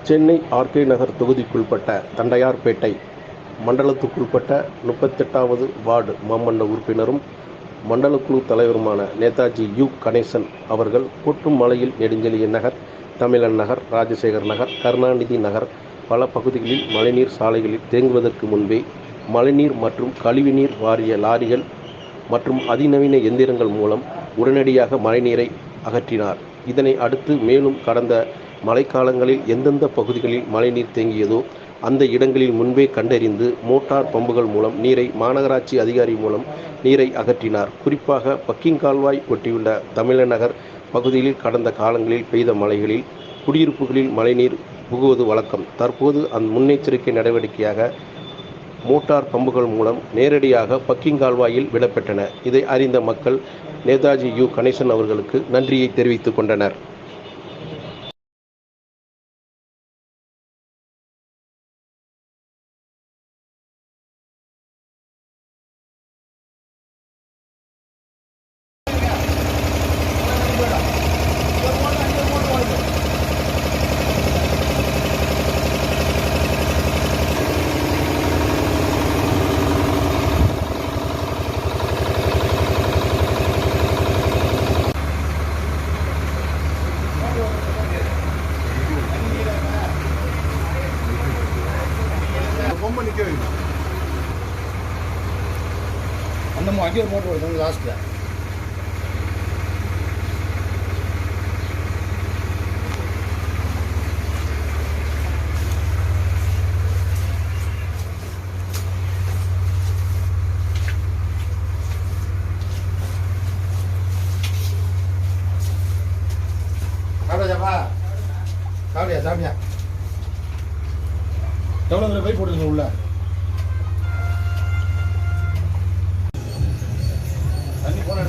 Chennai RK நகர் தொகுதிக்குட்பட்ட Tondiarpet மண்டலத்துக்குட்பட்ட 38வது ward மாமன்ற உறுப்பினரும் மண்டலக்குழு தலைவருமான நேதாஜி யு. கணேசன் அவர்கள் கொட்டும் மழையில் நெடுஞ்செழியன் நகர், தமிழன் நகர், ராஜசேகர் நகர், கருணாநிதி நகர் பல பகுதிகளில் மழைநீர் சாலைகளில் தேங்குவதற்கு முன்பே மழைநீர் மற்றும் கழிவுநீர் வாரிய லாரிகள் மற்றும் அதிநவீன எந்திரங்கள் மூலம் உடனடியாக மழைநீரை அகற்றினார். இதனை அடுத்து மேலும் கடந்த மழைக்காலங்களில் எந்தெந்த பகுதிகளில் மழைநீர் தேங்கியதோ அந்த இடங்களில் முன்பே கண்டறிந்து மோட்டார் பம்புகள் மூலம் நீரை மாநகராட்சி அதிகாரி மூலம் நீரை அகற்றினார். குறிப்பாக பக்கிங் கால்வாய் ஒட்டியுள்ள தமிழன் நகர் பகுதியில் கடந்த காலங்களில் பெய்த மழைகளில் குடியிருப்புகளில் மழைநீர் புகுவது வழக்கம். தற்போது அந்த முன்னெச்சரிக்கை நடவடிக்கையாக மோட்டார் பம்புகள் மூலம் நேரடியாக பக்கிங் கால்வாயில் விடப்பட்டன. இதை அறிந்த மக்கள் நேதாஜி யு. கணேசன் அவர்களுக்கு நன்றியை தெரிவித்துக் கொண்டனர். ரொம்ப நிற்க வைக்கணும். அந்த அங்கே ஒரு மோட்டர் வருது லாஸ்ட்டில். சாப்பிடாப்பா, சாப்பிடியா சாப்பிடியா? எவ்வளோ போய் போட்டுருங்க உள்ள. தண்ணி போன